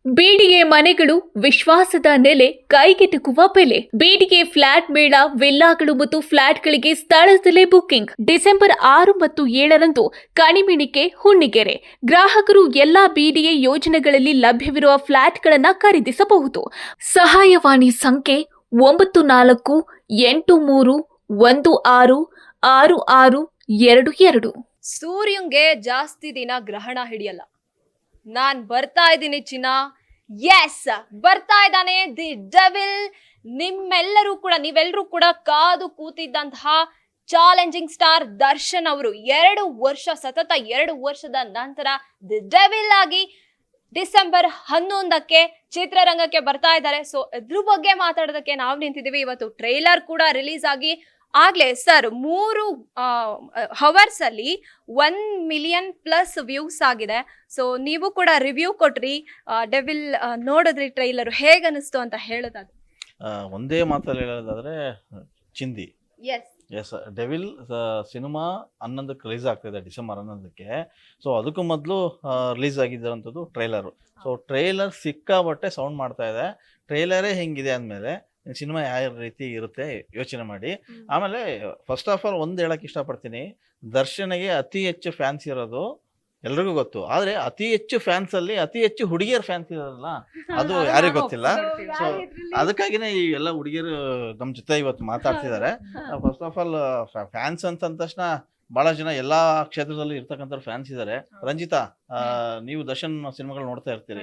BDA ಮನೆಗಳು ವಿಶ್ವಾಸದ ನೆಲೆ, ಕೈಗೆಟುಕುವ ಬೆಲೆ. ಬಿಡಿಎ ಫ್ಲಾಟ್ ಮೇಳ, ವಿಲ್ಲಾಗಳು ಮತ್ತು ಫ್ಲಾಟ್ಗಳಿಗೆ ಸ್ಥಳದಲ್ಲೇ ಬುಕಿಂಗ್. ಡಿಸೆಂಬರ್ 6 ಮತ್ತು 7ರಂದು ಕಣಿಮಿಣಿಕೆ, ಹುಣ್ಣಿಗೆರೆ. ಗ್ರಾಹಕರು ಎಲ್ಲಾ ಬಿಡಿಎ ಯೋಜನೆಗಳಲ್ಲಿ ಲಭ್ಯವಿರುವ ಫ್ಲಾಟ್ಗಳನ್ನು ಖರೀದಿಸಬಹುದು. ಸಹಾಯವಾಣಿ ಸಂಖ್ಯೆ 9483166622. ಸೂರ್ಯಂಗೆ ಜಾಸ್ತಿ ದಿನ ಗ್ರಹಣ ಹಿಡಿಯಲ್ಲ. ನಾನ್ ಬರ್ತಾ ಇದ್ದೀನಿ ಚಿನ್ನ. ಎಸ್, ಬರ್ತಾ ಇದ್ದಾನೆ ದಿ ಡೆವಿಲ್. ನೀವೆಲ್ಲರೂ ಕೂಡ ಕಾದು ಕೂತಿದ್ದಂತಹ ಚಾಲೆಂಜಿಂಗ್ ಸ್ಟಾರ್ ದರ್ಶನ್ ಅವರು 2 ವರ್ಷದ ನಂತರ ದಿ ಡೆವಿಲ್ ಆಗಿ ಡಿಸೆಂಬರ್ 11ಕ್ಕೆ ಚಿತ್ರರಂಗಕ್ಕೆ ಬರ್ತಾ ಇದ್ದಾರೆ. ಸೊ ಇದ್ರ ಬಗ್ಗೆ ಮಾತಾಡೋದಕ್ಕೆ ನಾವು ನಿಂತಿದ್ದೀವಿ. ಇವತ್ತು ಟ್ರೈಲರ್ ಕೂಡ ರಿಲೀಸ್ ಆಗಿ ಆಗ್ಲೇ ಸರ್ 3 ಅವರ್ಸ್ ಅಲ್ಲಿ 1 ಮಿಲಿಯನ್ ಪ್ಲಸ್ ವ್ಯೂಸ್ ಆಗಿದೆ. ಸೊ ನೀವು ಕೂಡ ರಿವ್ಯೂ ಕೊಟ್ರಿ, ಡೆವಿಲ್ ನೋಡಿದ್ರಿ ಟ್ರೈಲರ್, ಹೇಗೆ ಅನಿಸ್ತು ಅಂತ ಹೇಳೋದಾದ್ರೆ? ಒಂದೇ ಮಾತಲ್ಲಿ ಹೇಳೋದಾದ್ರೆ ಚಿಂದಿ. ಎಸ್, ಡೆವಿಲ್ ಸಿನಿಮಾ 11ಕ್ಕೆ ರಿಲೀಸ್ ಆಗ್ತಾಯಿದೆ, ಡಿಸೆಂಬರ್ 11ಕ್ಕೆ. ಸೊ ಅದಕ್ಕೂ ಮೊದಲು ರಿಲೀಸ್ ಆಗಿದ್ದಂಥದ್ದು ಟ್ರೈಲರು. ಸೊ ಟ್ರೈಲರ್ ಸಿಕ್ಕಾಬಟ್ಟೆ ಸೌಂಡ್ ಮಾಡ್ತಾ ಇದೆ. ಟ್ರೈಲರೇ ಹೆಂಗಿದೆ ಅಂದಮೇಲೆ ಸಿನಿಮಾ ಯಾವ ರೀತಿ ಇರುತ್ತೆ ಯೋಚನೆ ಮಾಡಿ. ಆಮೇಲೆ ಫಸ್ಟ್ ಆಫ್ ಆಲ್ ಒಂದು ಹೇಳಕ್ಕೆ ಇಷ್ಟಪಡ್ತೀನಿ, ದರ್ಶನ್ಗೆ ಅತಿ ಹೆಚ್ಚು ಫ್ಯಾನ್ಸ್ ಇರೋದು ಎಲ್ರಿಗೂ ಗೊತ್ತು. ಆದರೆ ಅತಿ ಹೆಚ್ಚು ಫ್ಯಾನ್ಸಲ್ಲಿ ಅತಿ ಹೆಚ್ಚು ಹುಡುಗಿಯರ್ ಫ್ಯಾನ್ಸ್ ಇರೋದಲ್ಲ, ಅದು ಯಾರಿಗೂ ಗೊತ್ತಿಲ್ಲ. ಸೊ ಅದಕ್ಕಾಗಿನೇ ಈ ಎಲ್ಲ ಹುಡುಗಿಯರು ನಮ್ಮ ಜೊತೆ ಇವತ್ತು ಮಾತಾಡ್ತಿದ್ದಾರೆ. ಫಸ್ಟ್ ಆಫ್ ಆಲ್ ಫ್ಯಾನ್ಸ್ ಅಂತ ಅಂದ ತಕ್ಷಣ ಭಾಳ ಜನ ಎಲ್ಲ ಕ್ಷೇತ್ರದಲ್ಲಿ ಇರ್ತಕ್ಕಂಥ ಫ್ಯಾನ್ಸ್ ಇದ್ದಾರೆ. ರಂಜಿತಾ, ನೀವು ದರ್ಶನ್ ಸಿನಿಮಾಗಳು ನೋಡ್ತಾ ಇರ್ತೀರಿ.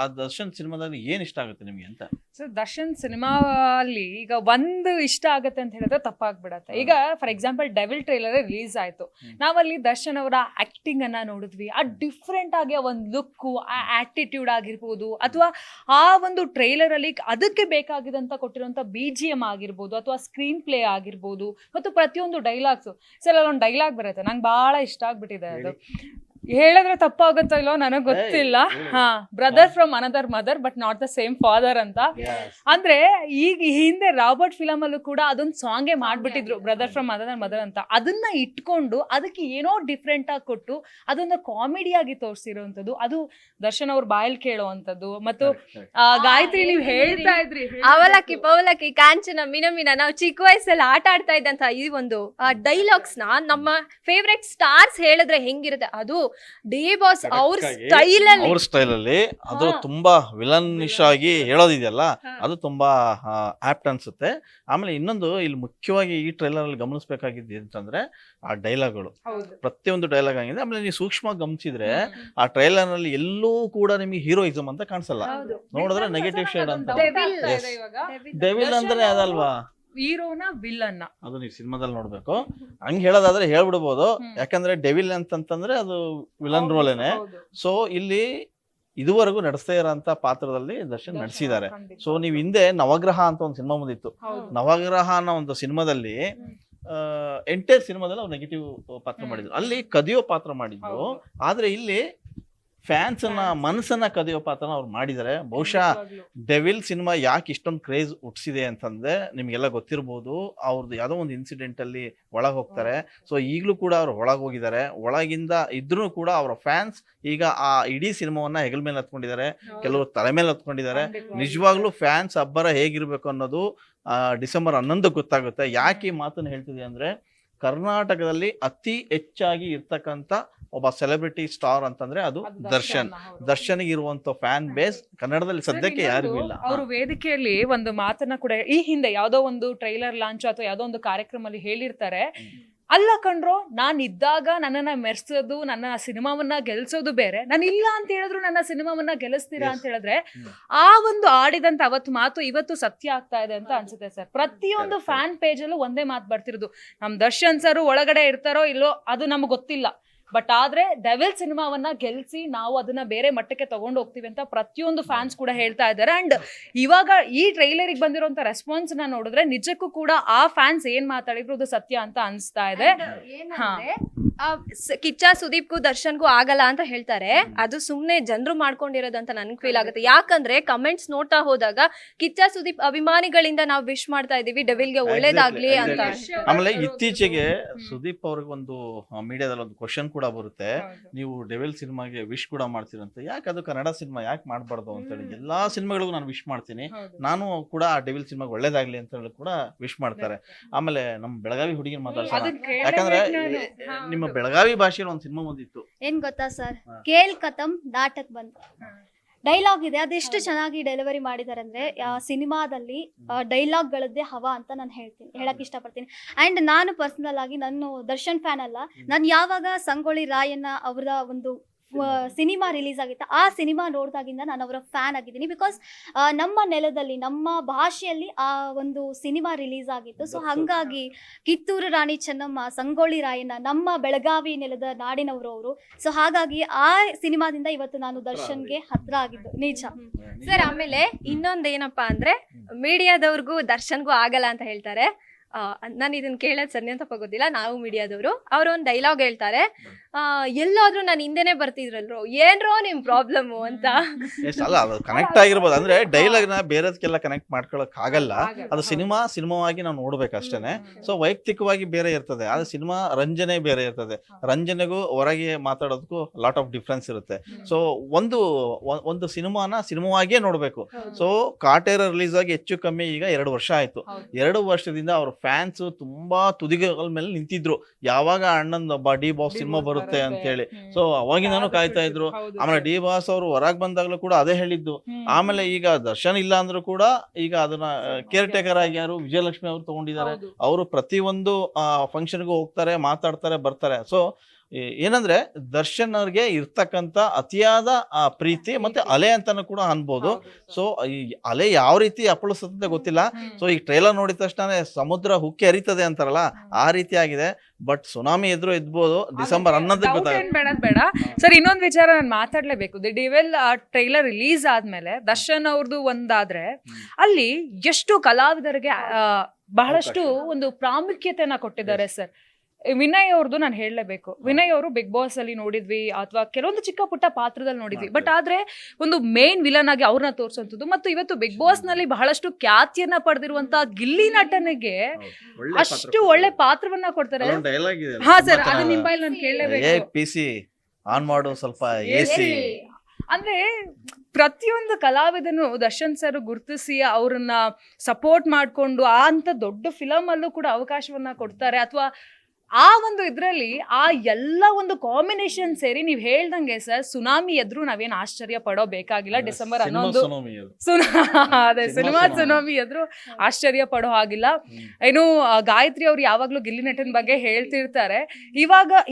ಆ ದರ್ಶನ್ ಸಿನಿಮಾದಲ್ಲಿ ಏನ್ ಇಷ್ಟ ಆಗುತ್ತೆ ನಿಮ್ಗೆ ಅಂತ? ಸೊ ದರ್ಶನ್ ಸಿನಿಮಾ ಅಲ್ಲಿ ಈಗ ಒಂದು ಇಷ್ಟ ಆಗುತ್ತೆ ಅಂತ ಹೇಳಿದ್ರೆ ತಪ್ಪಾಗ್ಬಿಡತ್ತೆ. ಈಗ for example devil trailer release ಆಯ್ತು, ನಾವಲ್ಲಿ ದರ್ಶನ್ ಅವರ ಆಕ್ಟಿಂಗ್ ಅನ್ನ ನೋಡಿದ್ವಿ. ಆ ಡಿಫ್ರೆಂಟ್ ಆಗಿ ಒಂದು ಲುಕ್ಕು, ಆ ಆಟಿಟ್ಯೂಡ್ ಆಗಿರ್ಬೋದು, ಅಥವಾ ಆ ಒಂದು ಟ್ರೈಲರ್ ಅಲ್ಲಿ ಅದಕ್ಕೆ ಬೇಕಾಗಿದಂತ ಕೊಟ್ಟಿರುವಂತ BGM ಆಗಿರ್ಬೋದು, ಅಥವಾ ಸ್ಕ್ರೀನ್ ಪ್ಲೇ ಆಗಿರ್ಬೋದು, ಮತ್ತು ಪ್ರತಿಯೊಂದು ಡೈಲಾಗ್ಸು. ಸರ್ ಅಲ್ಲೊಂದು ಡೈಲಾಗ್ ಬರುತ್ತೆ, ನಂಗೆ ಬಹಳ ಇಷ್ಟ ಆಗ್ಬಿಟ್ಟಿದೆ. ಅದು ಹೇಳಿದ್ರೆ ತಪ್ಪಾಗುತ್ತೋ ಇಲ್ಲೋ ನನಗೆ ಗೊತ್ತಿಲ್ಲ. Brother from another mother but not the same father ಅಂತ. ಅಂದ್ರೆ ಈಗ ಹಿಂದೆ ರಾಬರ್ಟ್ ಫಿಲಮ್ ಅಲ್ಲೂ ಕೂಡ ಅದೊಂದು ಸಾಂಗೇ ಮಾಡ್ಬಿಟ್ಟಿದ್ರು, ಬ್ರದರ್ ಫ್ರಮ್ ಅನದರ್ ಮದರ್ ಅಂತ. ಅದನ್ನ ಇಟ್ಕೊಂಡು ಅದಕ್ಕೆ ಏನೋ ಡಿಫ್ರೆಂಟ್ ಆಗಿ ಕೊಟ್ಟು ಅದೊಂದು ಕಾಮಿಡಿಯಾಗಿ ತೋರಿಸಿರುವಂತದ್ದು, ಅದು ದರ್ಶನ್ ಅವ್ರ ಬಾಯಲ್ಲಿ ಕೇಳುವಂತದ್ದು. ಮತ್ತು ಗಾಯತ್ರಿ, ನೀವು ಹೇಳ್ತಾ ಇದ್ರಿ ಅವಲಕ್ಕಿ ಪವಲಕ್ಕಿ ಕಾಂಚನ ಮಿನಮಿನ, ನಾವು ಚಿಕ್ಕ ವಯಸ್ಸಲ್ಲಿ ಆಟ ಆಡ್ತಾ ಇದ್ದಂತ ಈ ಒಂದು ಡೈಲಾಗ್ಸ್ ನ ನಮ್ಮ ಫೇವ್ರೆಟ್ ಸ್ಟಾರ್ಸ್ ಹೇಳಿದ್ರೆ ಹೆಂಗಿರುತ್ತೆ, ಅದು ಡಿ ಬಾಸ್ ಅವ್ರ ಸ್ಟೈಲ್ ಅಲ್ಲಿ ಅದು ತುಂಬಾ ವಿಲನಿಶ್ ಆಗಿ ಹೇಳೋದಿದೆಯಲ್ಲ, ಅದು ತುಂಬಾ ಆಪ್ಟ್ ಅನ್ಸುತ್ತೆ. ಆಮೇಲೆ ಇನ್ನೊಂದು ಇಲ್ಲಿ ಮುಖ್ಯವಾಗಿ ಈ ಟ್ರೈಲರ್ ಅಲ್ಲಿ ಗಮನಿಸಬೇಕಾಗಿದ್ದು ಅಂತಂದ್ರೆ ಆ ಡೈಲಾಗ್ಗಳು, ಪ್ರತಿಯೊಂದು ಡೈಲಾಗ್ ಆಗಿದೆ. ಆಮೇಲೆ ನೀವು ಸೂಕ್ಷ್ಮವಾಗಿ ಗಮನಿಸಿದ್ರೆ ಆ ಟ್ರೈಲರ್ ನಲ್ಲಿ ಎಲ್ಲೂ ಕೂಡ ನಿಮಗೆ ಹೀರೋಯಿಸಮ್ ಅಂತ ಕಾಣಿಸಲ್ಲ, ನೋಡಿದ್ರೆ ನೆಗೆಟಿವ್ ಶೇಡ್ ಅಂತ. ಡೆವಿಲ್ ಅಂದ್ರೆ ಅದಲ್ವಾ, ಹೀರೋನ ವಿಲ್ಲನ್ನ, ಅದು ನೀವು ಸಿನಿಮಾದಲ್ಲಿ ನೋಡ್ಬೇಕು. ಹಂಗೆ ಹೇಳೋದಾದ್ರೆ ಹೇಳ್ಬಿಡ್ಬೋದು, ಯಾಕಂದ್ರೆ ಡೆವಿಲ್ ಅಂತಂತಂದ್ರೆ ಅದು ವಿಲನ್ ರೋಲೇನೆ. ಸೊ ಇಲ್ಲಿ ಇದುವರೆಗೂ ನಡೆಸ್ತಾ ಇರೋಂಥ ಪಾತ್ರದಲ್ಲಿ ದರ್ಶನ್ ನಡೆಸಿದ್ದಾರೆ. ಸೊ ನೀವು ಹಿಂದೆ ನವಗ್ರಹ ಅಂತ ಒಂದು ಸಿನಿಮಾ ಬಂದಿತ್ತು, ನವಗ್ರಹ ಅನ್ನೋ ಒಂದು ಸಿನಿಮಾದಲ್ಲಿ ಎಂಟೈರ್ ಸಿನಿಮಾದಲ್ಲಿ ಅವ್ರು ನೆಗೆಟಿವ್ ಪಾತ್ರ ಮಾಡಿದ್ರು, ಅಲ್ಲಿ ಕದಿಯೋ ಪಾತ್ರ ಮಾಡಿದ್ರು. ಆದ್ರೆ ಇಲ್ಲಿ ಫ್ಯಾನ್ಸ್ ಅನ್ನ ಮನಸ್ಸನ್ನ ಕದಿಯೋ ಪಾತ್ರನ ಅವ್ರು ಮಾಡಿದ್ದಾರೆ. ಬಹುಶಃ ಡೆವಿಲ್ ಸಿನಿಮಾ ಯಾಕೆ ಇಷ್ಟೊಂದು ಕ್ರೇಜ್ ಹುಟ್ಟಿಸಿದೆ ಅಂತಂದ್ರೆ ನಿಮ್ಗೆಲ್ಲ ಗೊತ್ತಿರ್ಬೋದು. ಅವ್ರದ್ದು ಯಾವುದೋ ಒಂದು ಇನ್ಸಿಡೆಂಟ್ ಅಲ್ಲಿ ಒಳಗೆ ಹೋಗ್ತಾರೆ. ಸೊ ಈಗಲೂ ಕೂಡ ಅವ್ರು ಒಳಗೆ ಹೋಗಿದ್ದಾರೆ. ಒಳಗಿಂದ ಇದ್ರೂ ಕೂಡ ಅವರ ಫ್ಯಾನ್ಸ್ ಈಗ ಆ ಇಡೀ ಸಿನಿಮಾವನ್ನ ಹೆಗಲ ಮೇಲೆ ಹತ್ಕೊಂಡಿದ್ದಾರೆ, ಕೆಲವರು ತಲೆ ಮೇಲೆ ಹತ್ಕೊಂಡಿದ್ದಾರೆ. ನಿಜವಾಗ್ಲೂ ಫ್ಯಾನ್ಸ್ ಅಬ್ಬರ ಹೇಗಿರ್ಬೇಕು ಅನ್ನೋದು ಡಿಸೆಂಬರ್ 11 ಗೊತ್ತಾಗುತ್ತೆ. ಯಾಕೆ ಈ ಮಾತನ್ನು ಹೇಳ್ತಿದೆ ಅಂದ್ರೆ, ಕರ್ನಾಟಕದಲ್ಲಿ ಅತಿ ಹೆಚ್ಚಾಗಿ ಇರ್ತಕ್ಕಂಥ ಒಬ್ಬ ಸೆಲೆಬ್ರಿಟಿ ಸ್ಟಾರ್ ಅಂತಂದ್ರೆ ಅದು ದರ್ಶನ್. ದರ್ಶನ್ಗೆ ಇರುವಂತ ಫ್ಯಾನ್ ಬೇಸ್ ಕನ್ನಡದಲ್ಲಿ ಸದ್ಯಕ್ಕೆ ಯಾರಿಗೂ ಇಲ್ಲ. ಅವರು ವೇದಿಕೆಯಲ್ಲಿ ಒಂದು ಮಾತನ್ನ ಕೂಡ ಈ ಹಿಂದೆ ಯಾವ್ದೋ ಒಂದು ಟ್ರೈಲರ್ ಲಾಂಚ್ ಅಥವಾ ಯಾವ್ದೋ ಒಂದು ಕಾರ್ಯಕ್ರಮದಲ್ಲಿ ಹೇಳಿರ್ತಾರೆ, ಅಲ್ಲ ಕಣ್ರೋ, ನಾನು ಇದ್ದಾಗ ನನ್ನನ್ನ ಮೆರ್ಸೋದು, ನನ್ನ ಸಿನಿಮಾವನ್ನ ಗೆಲ್ಸೋದು ಬೇರೆ, ನಾನು ಇಲ್ಲ ಅಂತ ಹೇಳಿದ್ರು ನನ್ನ ಸಿನಿಮಾವನ್ನ ಗೆಲ್ಲಿಸ್ತೀರಾ ಅಂತ ಹೇಳಿದ್ರೆ, ಆ ಒಂದು ಆಡಿದಂತ ಅವತ್ತು ಮಾತು ಇವತ್ತು ಸತ್ಯ ಆಗ್ತಾ ಇದೆ ಅಂತ ಅನ್ಸುತ್ತೆ ಸರ್. ಪ್ರತಿಯೊಂದು ಫ್ಯಾನ್ ಪೇಜ್ ಅಲ್ಲೂ ಒಂದೇ ಮಾತು ಬರ್ತಿರೋದು, ನಮ್ ದರ್ಶನ್ ಸರ್ ಒಳಗಡೆ ಇರ್ತಾರೋ ಇಲ್ಲೋ ಅದು ನಮ್ಗೆ ಗೊತ್ತಿಲ್ಲ, ಬಟ್ ಆದ್ರೆ ಡೆವಿಲ್ ಸಿನಿಮಾವನ್ನ ಗೆಲ್ಸಿ ನಾವು ಅದನ್ನ ಬೇರೆ ಮಟ್ಟಕ್ಕೆ ತಗೊಂಡು ಹೋಗ್ತೀವಿ ಅಂತ ಪ್ರತಿಯೊಂದು ಫ್ಯಾನ್ಸ್ ಕೂಡ ಹೇಳ್ತಾ ಇದ್ದಾರೆ. ಅಂಡ್ ಇವಾಗ ಈ ಟ್ರೈಲರಿಗೆ ಬಂದಿರುವಂತ ರೆಸ್ಪಾನ್ಸ್ ನ ನೋಡಿದ್ರೆ ನಿಜಕ್ಕೂ ಕೂಡ ಆ ಫ್ಯಾನ್ಸ್ ಏನ್ ಮಾತಾಡಿದ್ರು ಅದು ಸತ್ಯ ಅಂತ ಅನಿಸ್ತಾ ಇದೆ. ಕಿಚ್ಚ ಸುದೀಪ್ಗೂ ದರ್ಶನ್ಗೂ ಆಗಲ್ಲ ಅಂತ ಹೇಳ್ತಾರೆ, ಅದು ಸುಮ್ನೆ ಜನರು ಮಾಡ್ಕೊಂಡಿರೋದಂತ ನನ್ಗೆ ಫೀಲ್ ಆಗುತ್ತೆ. ಯಾಕಂದ್ರೆ ಕಮೆಂಟ್ಸ್ ನೋಡ್ತಾ ಹೋದಾಗ ಕಿಚ್ಚ ಸುದೀಪ್ ಅಭಿಮಾನಿಗಳಿಂದ ನಾವು ವಿಶ್ ಮಾಡ್ತಾ ಇದೀವಿ ಡೆವಿಲ್ಗೆ ಒಳ್ಳೇದಾಗ್ಲಿ ಅಂತ. ಆಮೇಲೆ ಇತ್ತೀಚೆಗೆ ಸುದೀಪ್ ಅವ್ರಿಗೆ ಒಂದು ಮೀಡಿಯಾದಲ್ಲಿ ಒಂದು ಕ್ವಶನ್ ಕೂಡ ಕೂಡ ಬರುತ್ತೆ. ನೀವು ಡೆವಿಲ್ ಸಿನಿಮಾಗೆ ವಿಶ್ ಕೂಡ ಮಾಡ್ತೀರಂತೆ, ಯಾಕೆ ಅದು ಕನ್ನಡ ಸಿನಿಮಾ ಯಾಕೆ ಮಾಡಬಾರ್ದು ಅಂತೇಳಿ ಎಲ್ಲಾ ಸಿನಿಮಾಗಳಿಗೂ ನಾನು ವಿಶ್ ಮಾಡ್ತೀನಿ. ನಾನು ಕೂಡ ಆ ಡೆವಿಲ್ ಸಿನಿಮಾಗೆ ಒಳ್ಳೇದಾಗ್ಲಿ ಅಂತ ಹೇಳಿ ಕೂಡ ವಿಶ್ ಮಾಡ್ತಾರೆ. ಆಮೇಲೆ ನಮ್ಮ ಬೆಳಗಾವಿ ಹುಡುಗಿನ ಮಾತಾಡ್ಸೋಣ, ಯಾಕಂದ್ರೆ ನಿಮ್ಮ ಬೆಳಗಾವಿ ಭಾಷೆಯಲ್ಲಿ ಒಂದು ಸಿನಿಮಾ ಬಂದಿತ್ತು, ಏನ್ ಗೊತ್ತಾ ಸರ್, ಕೇಲ್ ಕತಮ್ ನಾಟಕ್ ಬಂತು ಡೈಲಾಗ್ ಇದೆ, ಅದೆಷ್ಟು ಚೆನ್ನಾಗಿ ಡೆಲಿವರಿ ಮಾಡಿದ್ದಾರೆ ಅಂದ್ರೆ ಸಿನಿಮಾದಲ್ಲಿ ಡೈಲಾಗ್ ಗಳದ್ದೇ ಹವಾ ಅಂತ ನಾನು ಹೇಳಕ್ ಇಷ್ಟಪಡ್ತೀನಿ. ಅಂಡ್ ನಾನು ಪರ್ಸನಲ್ ಆಗಿ ನಾನು ದರ್ಶನ್ ಫ್ಯಾನ್ ಅಲ್ಲ, ನಾನು ಯಾವಾಗ ಸಂಗೊಳ್ಳಿ ರಾಯಣ್ಣ ಅವರ ಒಂದು ಸಿನಿಮಾ ರಿಲೀಸ್ ಆಗಿತ್ತು ಆ ಸಿನಿಮಾ ನೋಡಿದಾಗಿಂದ ನಾನು ಅವರ ಫ್ಯಾನ್ ಆಗಿದ್ದೀನಿ. ಬಿಕಾಸ್ ನಮ್ಮ ನೆಲದಲ್ಲಿ ನಮ್ಮ ಭಾಷೆಯಲ್ಲಿ ಆ ಒಂದು ಸಿನಿಮಾ ರಿಲೀಸ್ ಆಗಿತ್ತು. ಸೊ ಹಾಗಾಗಿ ಕಿತ್ತೂರು ರಾಣಿ ಚೆನ್ನಮ್ಮ, ಸಂಗೊಳ್ಳಿ ರಾಯಣ್ಣ ನಮ್ಮ ಬೆಳಗಾವಿ ನೆಲದ ನಾಡಿನವರು ಅವರು. ಸೊ ಹಾಗಾಗಿ ಆ ಸಿನಿಮಾದಿಂದ ಇವತ್ತು ನಾನು ದರ್ಶನ್ಗೆ ಹತ್ರ ಆಗಿದ್ದು ನಿಜ ಸರ್. ಆಮೇಲೆ ಇನ್ನೊಂದೇನಪ್ಪಾ ಅಂದ್ರೆ ಮೀಡಿಯಾದವ್ರಿಗೂ ದರ್ಶನ್ಗೂ ಆಗಲ್ಲ ಅಂತ ಹೇಳ್ತಾರೆ. ನಾನು ಇದನ್ನ ಕೇಳೋದು ಸರಿ ಅಂತ ಗೊತ್ತಿಲ್ಲ, ನಾವು ಮೀಡಿಯಾದವರು. ಅವ್ರು ಒಂದು ಡೈಲಾಗ್ ಹೇಳ್ತಾರೆ, ಎಲ್ಲಾದ್ರೂ ನಾನು ಹಿಂದೆನೆ ಬರ್ತಿದ್ರಲ್ರು, ಏನ್ರೋ ನಿಮ್ ಪ್ರಾಬ್ಲಮ್ ಅಂತ. ಅಲ್ಲ ಅದು ಕನೆಕ್ಟ್ ಆಗಿರ್ಬೋದು, ಅಂದ್ರೆ ಡೈಲಾಗ್ ನ ಬೇರೆದಕ್ಕೆಲ್ಲ ಕನೆಕ್ಟ್ ಮಾಡ್ಕೊಳಕ್ ಆಗಲ್ಲ. ಅದು ಸಿನಿಮಾವಾಗಿ ನಾವು ನೋಡ್ಬೇಕು ಅಷ್ಟೇನೆ. ಸೊ ವೈಯಕ್ತಿಕವಾಗಿ ಬೇರೆ ಇರ್ತದೆ, ಆದ್ರೆ ಸಿನಿಮಾ ರಂಜನೆ ಬೇರೆ ಇರ್ತದೆ. ರಂಜನೆಗೂ ಹೊರಗೆ ಮಾತಾಡೋದಕ್ಕೂ ಲಾಟ್ ಆಫ್ ಡಿಫ್ರೆನ್ಸ್ ಇರುತ್ತೆ. ಸೊ ಒಂದು ಸಿನಿಮಾವಾಗಿಯೇ ನೋಡ್ಬೇಕು. ಸೊ ಕಾಟೇರ ರಿಲೀಸ್ ಆಗಿ ಹೆಚ್ಚು ಕಮ್ಮಿ ಈಗ 2 ವರ್ಷ ಆಯ್ತು. 2 ವರ್ಷದಿಂದ ಅವ್ರ ಫ್ಯಾನ್ಸ್ ತುಂಬಾ ತುದಿಗಳ ಮೇಲೆ ನಿಂತಿದ್ರು, ಯಾವಾಗ ಅಣ್ಣಂದು ಡಿ ಬಾಸ್ ಸಿನಿಮಾ ಬರುತ್ತೆ ಅಂತ ಹೇಳಿ. ಸೊ ಅವಾಗಿಂದಾನು ಕಾಯ್ತಾ ಇದ್ರು. ಆಮೇಲೆ ಡಿ ಬಾಸ್ ಅವರು ಹೊರಗ್ ಬಂದಾಗ್ಲೂ ಕೂಡ ಅದೇ ಹೇಳಿದ್ದು. ಆಮೇಲೆ ಈಗ ದರ್ಶನ್ ಇಲ್ಲ ಅಂದ್ರೂ ಕೂಡ ಈಗ ಅದನ್ನ ಕೇರ್ ಟೇಕರ್ ಆಗಿ ಯಾರು ವಿಜಯಲಕ್ಷ್ಮಿ ಅವರು ತಗೊಂಡಿದ್ದಾರೆ. ಅವರು ಪ್ರತಿಯೊಂದು ಫಂಕ್ಷನ್ಗೂ ಹೋಗ್ತಾರೆ, ಮಾತಾಡ್ತಾರೆ, ಬರ್ತಾರೆ. ಸೊ ಏನಂದ್ರೆ ದರ್ಶನ್ ಅವ್ರಿಗೆ ಇರ್ತಕ್ಕಂಥ ಅತಿಯಾದ ಪ್ರೀತಿ ಮತ್ತೆ ಅಲೆ ಅಂತಾನು ಕೂಡ ಅನ್ಬೋದು. ಸೊ ಈ ಅಲೆ ಯಾವ ರೀತಿ ಅಪ್ಪಳಿಸುತ್ತೆ ಗೊತ್ತಿಲ್ಲ. ಸೊ ಈ ಟ್ರೈಲರ್ ನೋಡಿದ ತಕ್ಷಣ ಸಮುದ್ರ ಹುಕ್ಕಿ ಹರಿತದೆ ಅಂತಾರಲ್ಲ, ಆ ರೀತಿ ಆಗಿದೆ. ಬಟ್ ಸುನಾಮಿ ಎದ್ಬೋದು ಡಿಸೆಂಬರ್ 11ಕ್ಕೆ ಗೊತ್ತಾಗುತ್ತೆ. ಬೇಡ ಸರ್, ಇನ್ನೊಂದು ವಿಚಾರ ನಾನು ಮಾತಾಡ್ಲೇಬೇಕು. ದಿ ಡೆವಿಲ್ ಟ್ರೈಲರ್ ರಿಲೀಸ್ ಆದ್ಮೇಲೆ ದರ್ಶನ್ ಅವ್ರದ್ದು ಒಂದಾದ್ರೆ ಅಲ್ಲಿ ಎಷ್ಟು ಕಲಾವಿದರಿಗೆ ಬಹಳಷ್ಟು ಒಂದು ಪ್ರಾಮುಖ್ಯತೆಯನ್ನ ಕೊಟ್ಟಿದ್ದಾರೆ ಸರ್. ವಿನಯ್ ಅವ್ರದ್ದು ನಾನು ಹೇಳಲೇಬೇಕು. ವಿನಯ್ ಅವರು ಬಿಗ್ ಬಾಸ್ ಅಲ್ಲಿ ನೋಡಿದ್ವಿ, ಅಥವಾ ಕೆಲವೊಂದು ಚಿಕ್ಕ ಪುಟ್ಟ ಪಾತ್ರದಲ್ಲಿ ನೋಡಿದ್ವಿ. ಬಟ್ ಆದ್ರೆ ಒಂದು ಮೇನ್ ವಿಲನ್ ಆಗಿ ಅವ್ರನ್ನ ತೋರಿಸುವಂಥದ್ದು, ಮತ್ತು ಇವತ್ತು ಬಿಗ್ ಬಾಸ್ ನಲ್ಲಿ ಬಹಳಷ್ಟು ಖ್ಯಾತಿಯನ್ನ ಪಡೆದಿರುವಂತಹ ಗಿಲ್ಲಿ ನಟನಿಗೆ ಅಷ್ಟು ಒಳ್ಳೆ ಪಾತ್ರವನ್ನ ಕೊಡ್ತಾರೆ. ಹಾ ಸರ್, ಅದು ನಿಮ್ಮ ಬಾಯಲ್ಲಿ ನಾನು ಕೇಳಲೇಬೇಕು. ಪಿಸಿ ಆನ್ ಮಾಡು ಸ್ವಲ್ಪ ಎಸಿ. ಅಂದ್ರೆ ಪ್ರತಿಯೊಂದು ಕಲಾವಿದನು ದರ್ಶನ್ ಸರ್ ಗುರುತಿಸಿ ಅವ್ರನ್ನ ಸಪೋರ್ಟ್ ಮಾಡ್ಕೊಂಡು ಆ ಅಂತ ದೊಡ್ಡ ಫಿಲಮ್ ಅಲ್ಲೂ ಕೂಡ ಅವಕಾಶವನ್ನ ಕೊಡ್ತಾರೆ. ಅಥವಾ ಆ ಒಂದು ಇದ್ರಲ್ಲಿ ಆ ಎಲ್ಲ ಒಂದು ಕಾಂಬಿನೇಷನ್ ಸೇರಿ ನೀವ್ ಹೇಳ್ದಂಗೆ ಸರ್, ಸುನಾಮಿ ಎದ್ರು ನಾವೇನ್ ಆಶ್ಚರ್ಯ ಪಡೋ ಬೇಕಾಗಿಲ್ಲ. ಡಿಸೆಂಬರ್ 11 ಅದೇ ಸಿನಿಮಾ ಸುನಾಮಿ ಎದ್ರು ಆಶ್ಚರ್ಯ ಪಡೋ ಹಾಗಿಲ್ಲ. ಏನು ಗಾಯತ್ರಿ ಅವ್ರು ಯಾವಾಗ್ಲೂ ಗಿಲ್ಲಿ ನಟನ್ ಬಗ್ಗೆ ಹೇಳ್ತಿರ್ತಾರೆ.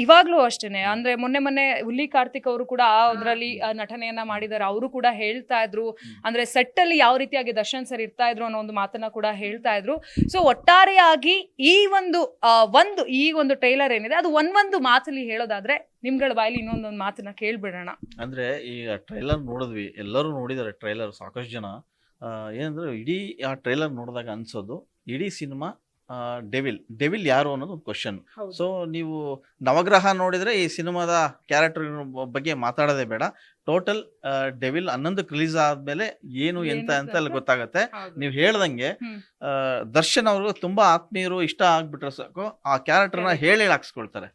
ಇವಾಗ್ಲೂ ಅಷ್ಟೇನೆ. ಅಂದ್ರೆ ಮೊನ್ನೆ ಹುಲಿ ಕಾರ್ತಿಕ್ ಅವರು ಕೂಡ ಅದ್ರಲ್ಲಿ ನಟನೆಯನ್ನ ಮಾಡಿದ್ದಾರೆ. ಅವರು ಕೂಡ ಹೇಳ್ತಾ ಇದ್ರು, ಅಂದ್ರೆ ಸೆಟ್ ಅಲ್ಲಿ ಯಾವ ರೀತಿಯಾಗಿ ದರ್ಶನ್ ಸರ್ ಇರ್ತಾ ಇದ್ರು ಅನ್ನೋ ಒಂದು ಮಾತನ್ನ ಕೂಡ ಹೇಳ್ತಾ ಇದ್ರು. ಸೊ ಒಟ್ಟಾರೆಯಾಗಿ ಈ ಒಂದು ಟ್ರೈಲರ್ ಏನಿದೆ ಅದು ಒಂದು ಮಾತಲ್ಲಿ ಹೇಳೋದಾದ್ರೆ ನಿಮ್ಗಳ ಬಾಯಲ್ಲಿ ಇನ್ನೊಂದೊಂದು ಮಾತನ್ನ ಕೇಳ್ಬಿಡೋಣ. ಅಂದ್ರೆ ಈಗ ಟ್ರೈಲರ್ ನೋಡಿದ್ವಿ, ಎಲ್ಲರೂ ನೋಡಿದಾರೆ ಟ್ರೈಲರ್, ಸಾಕಷ್ಟು ಜನ. ಏನಂದ್ರೆ ಇಡೀ ಆ ಟ್ರೈಲರ್ ನೋಡಿದಾಗ ಅನ್ಸೋದು ಇಡೀ ಸಿನಿಮಾ ಡೆವಿಲ್ ಯಾರು ಅನ್ನೋದು ಒಂದು ಕ್ವಶನ್. ಸೊ ನೀವು ನವಗ್ರಹ ನೋಡಿದ್ರೆ ಈ ಸಿನಿಮಾದ ಕ್ಯಾರೆಕ್ಟರ್ ಬಗ್ಗೆ ಮಾತಾಡೋದೇ ಬೇಡ. ಟೋಟಲ್ ಡೆವಿಲ್ 11ಕ್ಕೆ ರಿಲೀಸ್ ಆದ್ಮೇಲೆ ಏನು ಎಂತ ಅಂತ ಅಲ್ಲಿ ಗೊತ್ತಾಗತ್ತೆ. ನೀವು ಹೇಳ್ದಂಗೆ ದರ್ಶನ್ ಅವರು ತುಂಬಾ ಆತ್ಮೀಯರು, ಇಷ್ಟ ಆಗ್ಬಿಟ್ರೆ ಸಾಕು ಆ ಕ್ಯಾರೆಕ್ಟರ್ನ ಹೇಳಿ ಹಾಕ್ಸ್ಕೊಳ್ತಾರೆ.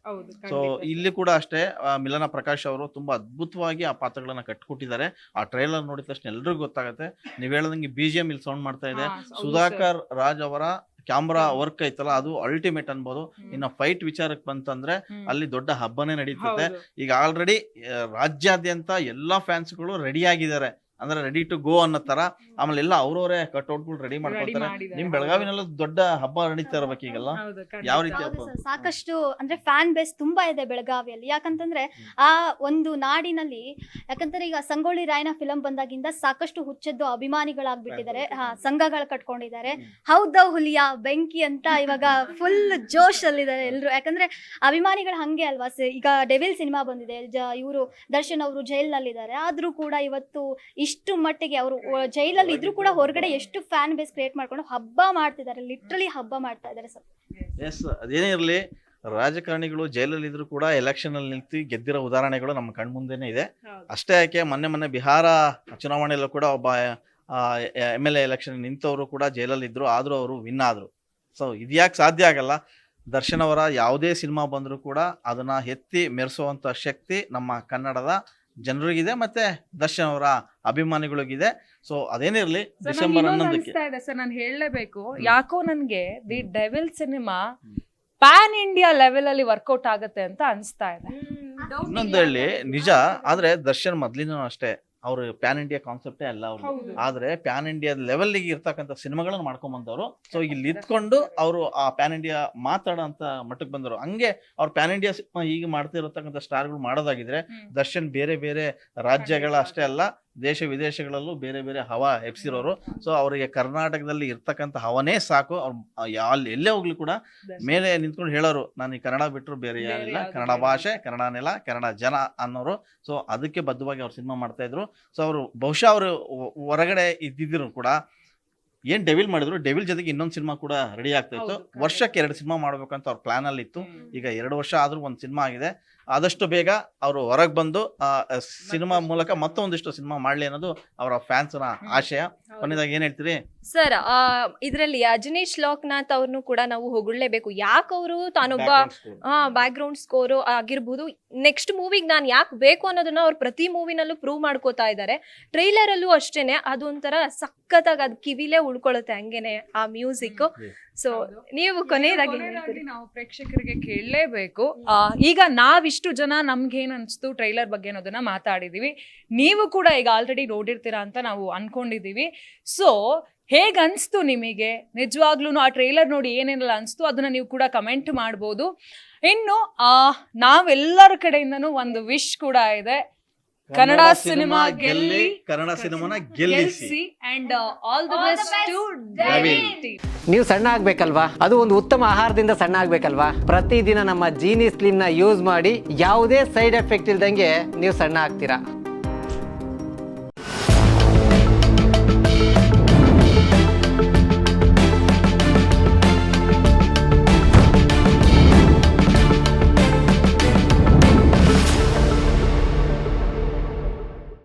ಸೊ ಇಲ್ಲಿ ಕೂಡ ಅಷ್ಟೇ, ಮಿಲನ ಪ್ರಕಾಶ್ ಅವರು ತುಂಬಾ ಅದ್ಭುತವಾಗಿ ಆ ಪಾತ್ರಗಳನ್ನ ಕಟ್ಕೊಟ್ಟಿದ್ದಾರೆ. ಆ ಟ್ರೈಲರ್ ನೋಡಿದ ತಕ್ಷಣ ಎಲ್ರಿಗೂ ಗೊತ್ತಾಗತ್ತೆ. ನೀವ್ ಹೇಳ್ದಂಗೆ BGM ಇಲ್ಲಿ ಸೌಂಡ್ ಮಾಡ್ತಾ ಇದೆ. ಸುಧಾಕರ್ ರಾಜ್ ಅವರ ಕ್ಯಾಮ್ರಾ ವರ್ಕ್ ಐತಲ್ಲ, ಅದು ಅಲ್ಟಿಮೇಟ್ ಅನ್ಬೋದು. ಇನ್ನು ಫೈಟ್ ವಿಚಾರಕ್ಕೆ ಬಂತಂದ್ರೆ ಅಲ್ಲಿ ದೊಡ್ಡ ಹಬ್ಬನೇ ನಡೀತದೆ. ಈಗ ಆಲ್ರೆಡಿ ರಾಜ್ಯಾದ್ಯಂತ ಎಲ್ಲಾ ಫ್ಯಾನ್ಸ್ಗಳು ರೆಡಿ ಆಗಿದ್ದಾರೆ, ಅಂದ್ರೆ ರೆಡಿ ಟು ಗೋ ಅನ್ನೋ ತರ. ಆಮೇಲೆ ಎಲ್ಲ ಅವ್ರವರೇ ಕಟ್ಔಟ್ಗಳು ರೆಡಿ ಮಾಡ್ಕೊಳ್ತಾರೆ. ನಿಮ್ ಬೆಳಗಾವಿನೆಲ್ಲ ದೊಡ್ಡ ಹಬ್ಬ ನಡೀತಾ ಇರ್ಬೇಕು ಈಗೆಲ್ಲ. ಯಾವ ರೀತಿ ಸಾಕಷ್ಟು ಅಂದ್ರೆ ಫ್ಯಾನ್ ಬೇಸ್ ತುಂಬಾ ಇದೆ ಬೆಳಗಾವಿಯಲ್ಲಿ. ಯಾಕಂತಂದ್ರೆ ಆ ಒಂದು ನಾಡಿನಲ್ಲಿ, ಯಾಕಂದ್ರೆ ಈಗ ಸಂಗೊಳ್ಳಿ ರಾಯಣ್ಣ ಫಿಲಂ ಬಂದಾಗಿಂದ ಸಾಕಷ್ಟು ಹುಚ್ಚದ್ದು ಅಭಿಮಾನಿಗಳಾಗ್ಬಿಟ್ಟಿದ್ದಾರೆ. ಸಂಘಗಳು ಕಟ್ಕೊಂಡಿದ್ದಾರೆ. ಹೌದ ಹುಲಿಯ ಬೆಂಕಿ ಅಂತ ಇವಾಗ ಫುಲ್ ಜೋಶ್ ಅಲ್ಲಿದ್ದಾರೆ ಎಲ್ರು. ಯಾಕಂದ್ರೆ ಅಭಿಮಾನಿಗಳು ಹಂಗೆ ಅಲ್ವಾ. ಈಗ ಡೆವಿಲ್ ಸಿನಿಮಾ ಬಂದಿದೆ, ಇವರು ದರ್ಶನ್ ಅವರು ಜೈಲ್ನಲ್ಲಿದ್ದಾರೆ. ಆದ್ರೂ ಕೂಡ ಇವತ್ತು ಇಷ್ಟು ಮಟ್ಟಿಗೆ ಅವರು ಜೈಲಲ್ಲಿ ಇದ್ರೂ ಕೂಡ ಹೊರಗಡೆ ಎಷ್ಟು ಫ್ಯಾನ್ ಬೇಸ್ ಕ್ರಿಯೇಟ್ ಮಾಡ್ಕೊಂಡು ಹಬ್ಬ ಮಾಡ್ತಿದ್ದಾರೆ, ಲಿಟ್ರಲಿ ಹಬ್ಬ ಮಾಡ್ತಾ ಇದ್ದಾರೆ ಸರ್. ಎಸ್, ಅದೇನೇ ಇರಲಿ, ರಾಜಕಾರಣಿಗಳು ಜೈಲಲ್ಲಿ ಇದ್ರು ಕೂಡ ಎಲೆಕ್ಷನ್ ಅಲ್ಲಿ ನಿಂತು ಗೆದ್ದಿರೋ ಉದಾಹರಣೆಗಳು ನಮ್ಮ ಕಣ್ಮುಂದೆನೇ ಇದೆ. ಅಷ್ಟೇ ಯಾಕೆ ಮೊನ್ನೆ ಬಿಹಾರ ಚುನಾವಣೆಯಲ್ಲೂ ಕೂಡ ಒಬ್ಬ MLA ಎಲೆಕ್ಷನ್ ನಿಂತವರು ಕೂಡ ಜೈಲಲ್ಲಿ ಇದ್ರು, ಆದ್ರೂ ಅವರು ವಿನ್ ಆದ್ರು. ಸೊ ಇದ್ಯಾಕೆ ಸಾಧ್ಯ ಆಗಲ್ಲ? ದರ್ಶನ್ ಅವರ ಯಾವುದೇ ಸಿನಿಮಾ ಬಂದರೂ ಕೂಡ ಅದನ್ನ ಎತ್ತಿ ಮೆರೆಸುವಂತ ಶಕ್ತಿ ನಮ್ಮ ಕನ್ನಡದ ಜನರಿಗಿದೆ ಮತ್ತೆ ದರ್ಶನ್ ಅವರ ಅಭಿಮಾನಿಗಳಿಗಿದೆ. ಸೊ ಅದೇನಿರ್ಲಿ ಡಿಸೆಂಬರ್ 11ಕ್ಕೆ ಇದೆ ಸರ್, ನಾನು ಹೇಳಲೇಬೇಕು, ಯಾಕೋ ನನ್ಗೆ the devil cinema PAN India level ಅಲ್ಲಿ ವರ್ಕೌಟ್ ಆಗುತ್ತೆ ಅಂತ ಅನ್ಸ್ತಾ ಇದೆ. ಇನ್ನೊಂದು ಹೇಳಿ ನಿಜ, ಆದ್ರೆ ದರ್ಶನ್ ಮೊದ್ಲಿನೂ ಅಷ್ಟೇ ಅವ್ರು ಪ್ಯಾನ್ ಇಂಡಿಯಾ ಕಾನ್ಸೆಪ್ಟೇ ಅಲ್ಲ ಅವ್ರು, ಆದ್ರೆ ಪ್ಯಾನ್ ಇಂಡಿಯಾ ಲೆವೆಲ್ಗೆ ಇರ್ತಕ್ಕಂಥ ಸಿನಿಮಾಗಳನ್ನ ಮಾಡ್ಕೊಂಡ್ ಬಂದವರು. ಸೊ ಇಲ್ಲಿ ಇದ್ಕೊಂಡು ಅವರು ಆ ಪ್ಯಾನ್ ಇಂಡಿಯಾ ಮಾತಾಡೋಂತ ಮಟ್ಟಕ್ಕೆ ಬಂದರು. ಹಂಗೆ ಅವ್ರು ಪ್ಯಾನ್ ಇಂಡಿಯಾ ಸಿನಿಮಾ ಈಗ ಮಾಡ್ತಿರತಕ್ಕಂಥ ಸ್ಟಾರ್ಗಳು ಮಾಡೋದಾಗಿದ್ರೆ ದರ್ಶನ್ ಬೇರೆ ಬೇರೆ ರಾಜ್ಯಗಳ ಅಷ್ಟೇ ಅಲ್ಲ, ದೇಶ ವಿದೇಶಗಳಲ್ಲೂ ಬೇರೆ ಬೇರೆ ಹವಾ ಎಪ್ಸಿರೋರು. ಸೊ ಅವರಿಗೆ ಕರ್ನಾಟಕದಲ್ಲಿ ಇರ್ತಕ್ಕಂಥ ಹವನೇ ಸಾಕು. ಅವ್ರು ಎಲ್ಲೇ ಹೋಗ್ಲಿ ಕೂಡ ಮೇಲೆ ನಿಂತ್ಕೊಂಡು ಹೇಳೋರು, ನಾನು ಈ ಕನ್ನಡ ಬಿಟ್ಟರು ಬೇರೆ ಯಾರಿಲ್ಲ, ಕನ್ನಡ ಭಾಷೆ, ಕನ್ನಡ ನೆಲ, ಕನ್ನಡ ಜನ ಅನ್ನೋರು. ಸೊ ಅದಕ್ಕೆ ಬದ್ಧವಾಗಿ ಅವ್ರು ಸಿನಿಮಾ ಮಾಡ್ತಾ ಇದ್ರು. ಸೊ ಅವರು ಬಹುಶಃ ಅವರು ಹೊರಗಡೆ ಇದ್ದಿದ್ರು ಕೂಡ ಏನ್ ಡೆವಿಲ್ ಮಾಡಿದ್ರು, ಡೆವಿಲ್ ಜೊತೆಗೆ ಇನ್ನೊಂದು ಸಿನಿಮಾ ಕೂಡ ರೆಡಿ ಆಗ್ತಾ ಇತ್ತು. ವರ್ಷಕ್ಕೆ 2 ಸಿನಿಮಾ ಮಾಡ್ಬೇಕಂತ ಅವ್ರ ಪ್ಲಾನ್ ಅಲ್ಲಿ ಇತ್ತು. ಈಗ 2 ವರ್ಷ ಆದ್ರೂ ಒಂದು ಸಿನಿಮಾ ಆಗಿದೆ. ಆದಷ್ಟು ಬೇಗ ಅವರು ಹೊರಗೆ ಬಂದು ಸಿನಿಮಾ ಮೂಲಕ ಮತ್ತೊಂದಿಷ್ಟು ಸಿನಿಮಾ ಮಾಡ್ಲಿ ಅನ್ನೋದು ಅವರ ಫ್ಯಾನ್ಸ್ನ ಆಶಯ. ಕೊನೆಯದಾಗಿ ಏನ್ ಹೇಳ್ತೀರಿ ಸರ್? ಇದರಲ್ಲಿ ಅಜನೀಶ್ ಲೋಕನಾಥ್ ಅವ್ರನ್ನು ಕೂಡ ನಾವು ಹೊಗಳ್ಲೇಬೇಕು. ಯಾಕೆ ಅವರು ತಾನೊಬ್ಬ ಬ್ಯಾಕ್ ಗ್ರೌಂಡ್ ಸ್ಕೋರ್ ಆಗಿರ್ಬೋದು, ನೆಕ್ಸ್ಟ್ ಮೂವಿಗೆ ನಾನು ಯಾಕೆ ಬೇಕು ಅನ್ನೋದನ್ನ ಅವ್ರು ಪ್ರತಿ ಮೂವಿನಲ್ಲೂ ಪ್ರೂವ್ ಮಾಡ್ಕೋತಾ ಇದ್ದಾರೆ. ಟ್ರೈಲರ್ ಅಲ್ಲೂ ಅಷ್ಟೇನೆ, ಅದೊಂಥರ ಸಖತ್ತಾಗಿ ಅದ್ ಕಿವಿಲೇ ಉಳ್ಕೊಳ್ಳುತ್ತೆ ಹಂಗೇನೆ ಆ ಮ್ಯೂಸಿಕ್. ಸೊ ನೀವು ಕೊನೆಯದಾಗಿ ನಾವು ಪ್ರೇಕ್ಷಕರಿಗೆ ಕೇಳಲೇಬೇಕು. ಈಗ ನಾವಿಷ್ಟು ಜನ ನಮ್ಗೆ ಏನ್ ಅನ್ಸ್ತು ಟ್ರೈಲರ್ ಬಗ್ಗೆ ಅನ್ನೋದನ್ನ ಮಾತಾಡಿದೀವಿ. ನೀವು ಕೂಡ ಈಗ ಆಲ್ರೆಡಿ ನೋಡಿರ್ತೀರಾ ಅಂತ ನಾವು ಅನ್ಕೊಂಡಿದೀವಿ. ಸೊ ಹೇಗ್ ಅನ್ಸ್ತು ನಿಮಗೆ? ನಿಜವಾಗ್ಲೂ ಆ ಟ್ರೈಲರ್ ನೋಡಿ ಏನೇನೆಲ್ಲ ಅನ್ಸ್ತು ಅದನ್ನ ನೀವು ಕೂಡ ಕಮೆಂಟ್ ಮಾಡ್ಬೋದು. ಇನ್ನು ನಾವೆಲ್ಲರ ಕಡೆಯಿಂದನೂ ಒಂದು ವಿಶ್ ಕೂಡ ಇದೆ, ಕನ್ನಡ ಸಿನಿಮಾ ಗೆಲ್ಲಿ, ಕನ್ನಡ ಸಿನಿಮಾನ ಗೆಲ್ಲಿಸಿ. And all the best to Devil team. ನೀವು ಸಣ್ಣ ಆಗ್ಬೇಕಲ್ವಾ? ಅದು ಒಂದು ಉತ್ತಮ ಆಹಾರದಿಂದ ಸಣ್ಣ ಆಗ್ಬೇಕಲ್ವಾ? ಪ್ರತಿದಿನ ನಮ್ಮ ಜೀನಿ ಸ್ಲಿಮ್ ನ ಯೂಸ್ ಮಾಡಿ ಯಾವುದೇ ಸೈಡ್ ಎಫೆಕ್ಟ್ ಇಲ್ದಂಗೆ ನೀವು ಸಣ್ಣ ಆಗ್ತೀರಾ.